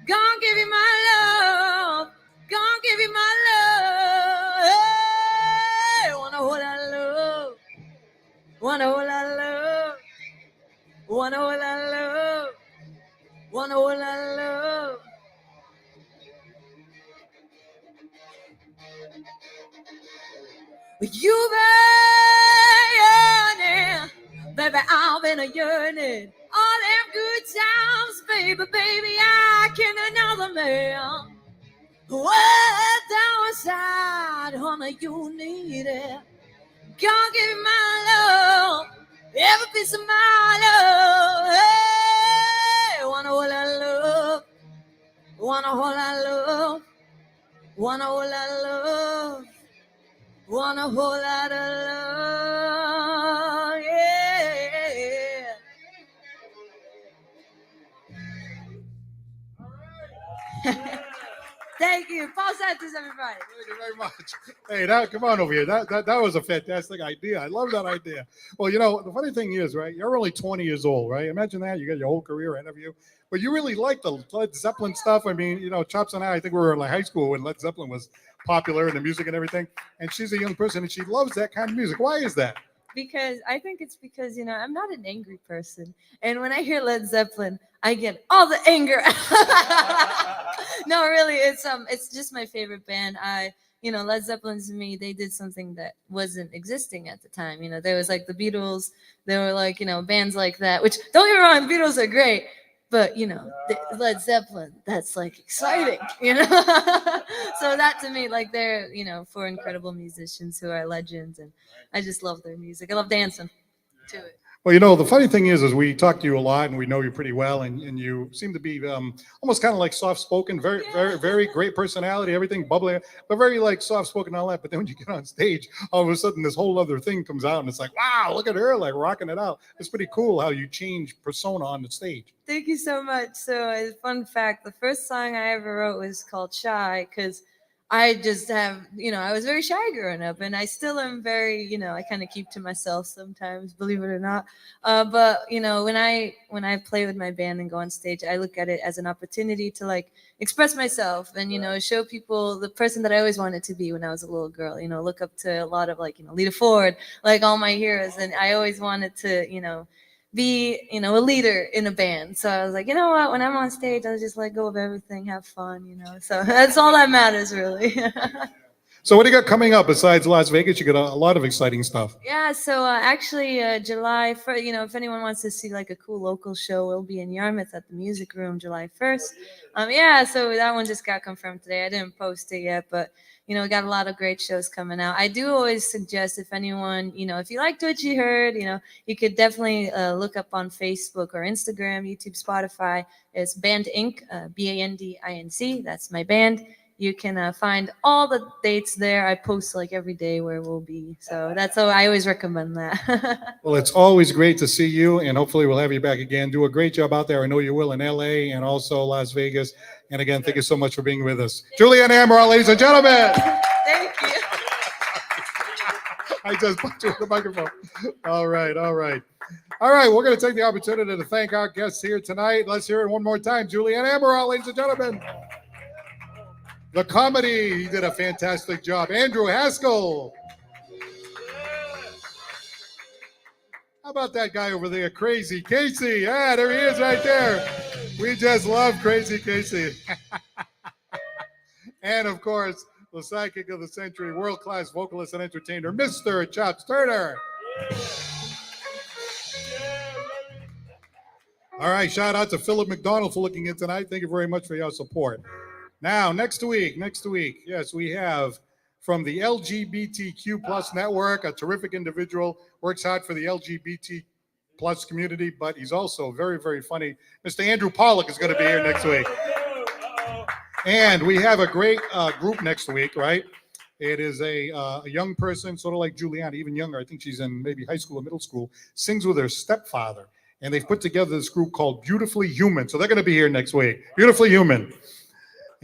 Gonna give you my love. Gonna give you my love. Hey, wanna hold that love. Wanna hold that love. Wanna hold that love. Wanna hold that love. You been yearning, baby, I've been a yearning. All them good times, baby, I can another man. Way down inside, honey, you need it. God give me my love, every piece of my love. Hey, wanna hold that love, wanna hold that love, wanna hold that love. Want a whole lot of love, yeah. Thank you. Paul Santos, everybody. Thank you very much. Hey, come on over here. That was a fantastic idea. I love that idea. Well, you know, the funny thing is, right, you're only 20 years old, right? Imagine that. You got your whole career ahead of you. But you really like the Led Zeppelin stuff. I mean, you know, Chops and I think we were in like high school when Led Zeppelin was popular in the music and everything. And she's a young person and she loves that kind of music. Why is that? Because I think it's because, you know, I'm not an angry person. And when I hear Led Zeppelin, I get all the anger. No, really, it's just my favorite band. You know, Led Zeppelin to me, they did something that wasn't existing at the time. You know, there was like the Beatles, there were like, you know, bands like that, which don't get me wrong, Beatles are great. But, you know, Led Zeppelin, that's like exciting, you know? So that to me, like they're, you know, four incredible musicians who are legends. And I just love their music. I love dancing to it. Well, you know, the funny thing is we talk to you a lot and we know you pretty well, and you seem to be almost kind of like soft-spoken, very, very, very great personality, everything bubbly, but very like soft-spoken and all that. But then when you get on stage, all of a sudden this whole other thing comes out and it's like, wow, look at her, like rocking it out. It's pretty cool how you change persona on the stage. Thank you so much. So, a fun fact, the first song I ever wrote was called Shy because I just have, I was very shy growing up, and I still am very, I kind of keep to myself sometimes, believe it or not. But when I play with my band and go on stage, I look at it as an opportunity to like express myself and show people the person that I always wanted to be when I was a little girl. Look up to a lot of like Lita Ford, like all my heroes, and I always wanted to be a leader in a band. So I was like, you know what, when I'm on stage, I'll just let go of everything, have fun, so that's all that matters really. So what do you got coming up besides Las Vegas? You got a lot of exciting stuff. Yeah, so actually July 1st, if anyone wants to see like a cool local show, we'll be in Yarmouth at the Music Room July 1st. Yeah, so that one just got confirmed today. I didn't post it yet, but we got a lot of great shows coming out. I do always suggest if anyone, if you liked what you heard, you could definitely look up on Facebook or Instagram, YouTube, Spotify. It's Band Inc., BANDINC. That's my band. You can find all the dates there. I post like every day where we'll be. So that's how I always recommend that. Well, it's always great to see you, and hopefully we'll have you back again. Do a great job out there. I know you will in LA and also Las Vegas. And again, thank you so much for being with us. Giuliana Amaral, ladies and gentlemen. Thank you. I just put you in the microphone. All right. We're going to take the opportunity to thank our guests here tonight. Let's hear it one more time. Giuliana Amaral, ladies and gentlemen. The comedy, he did a fantastic job. Andrew Haskell. How about that guy over there, Crazy Casey? Yeah, there he is right there. We just love Crazy Casey. And of course, the psychic of the century, world-class vocalist and entertainer, Mr. Chops Turner. All right, shout out to Philip McDonald for looking in tonight. Thank you very much for your support. Now, next week, yes, we have from the LGBTQ plus network, a terrific individual, works hard for the LGBT plus community, but he's also very, very funny. Mr. Andrew Pollock is going to be here next week. And we have a great group next week, right? It is a young person, sort of like Giuliana, even younger. I think she's in maybe high school or middle school, sings with her stepfather. And they've put together this group called Beautifully Human. So they're going to be here next week. Beautifully Human.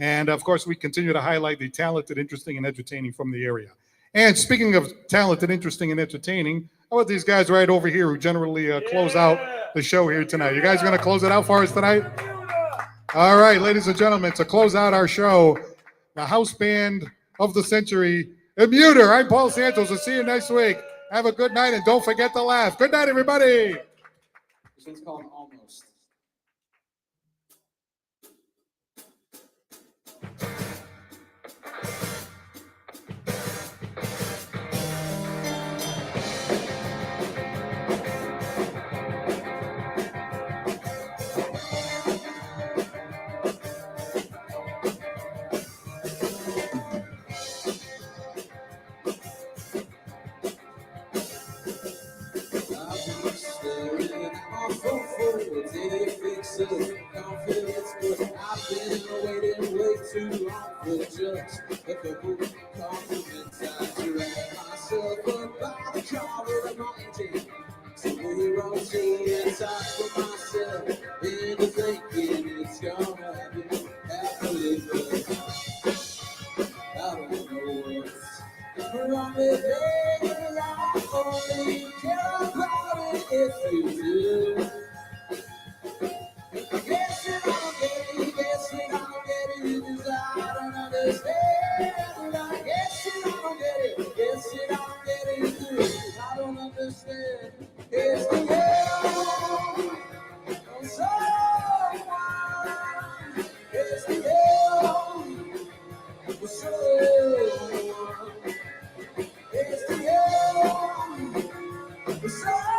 And of course, we continue to highlight the talented, interesting, and entertaining from the area. And speaking of talented, interesting, and entertaining, how about these guys right over here who generally close out the show here tonight? You guys going to close it out for us tonight? All right, ladies and gentlemen, to close out our show, the house band of the century, Immuter. I'm Paul Santos. We'll see you next week. Have a good night, and don't forget to laugh. Good night, everybody. This one's called Almost. Confidence, but I've been waiting way too long for just a couple compliments. I drag myself up by the collar of my intent. So we're all seeing time for myself into thinking it's gonna happen happily. I don't know what's wrong with it. I only care about it if you do. I guess that I don't get it, guess that I don't get it, because I don't understand. I guess that I don't get it, guess that I don't get it, because I don't understand. It's the end of someone. It's the end of someone. It's the end of someone.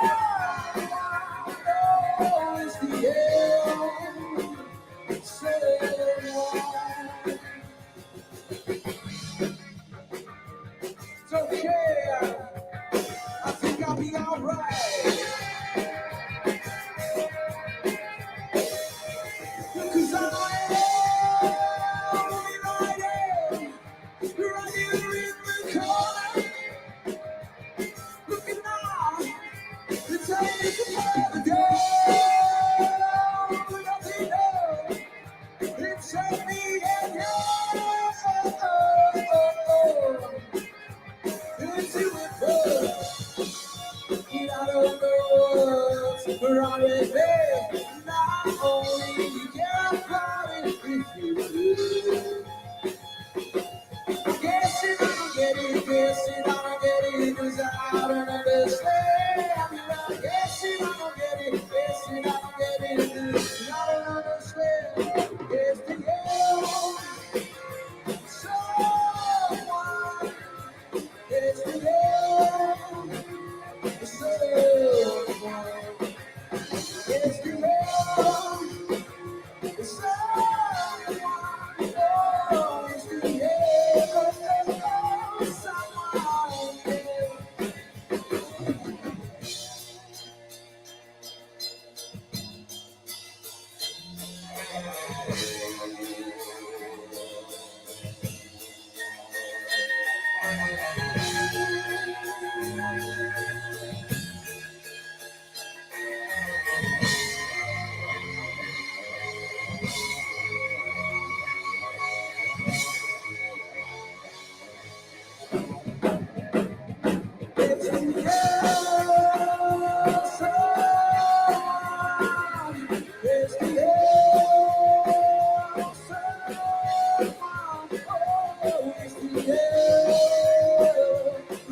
Oh, it's the end of someone. It's okay. I think I'll be alright. baby. Not only you care about it if you do. Guessing I don't get it, guessing I don't get it, 'cause I don't understand. Guessing I don't get it, guessing I don't get it, 'cause I don't understand. It's the end. Someone, it's the end. Someone, it's the end. Someone, oh, it's the end.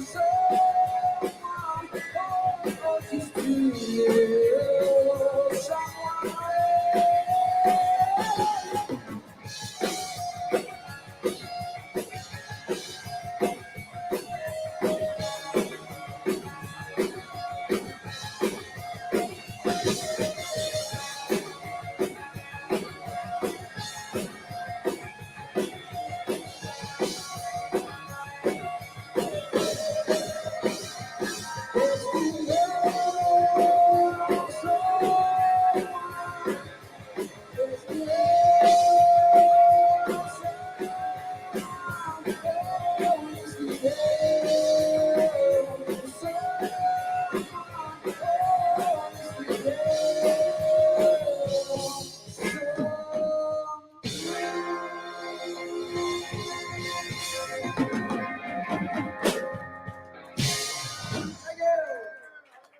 Someone, it's the end.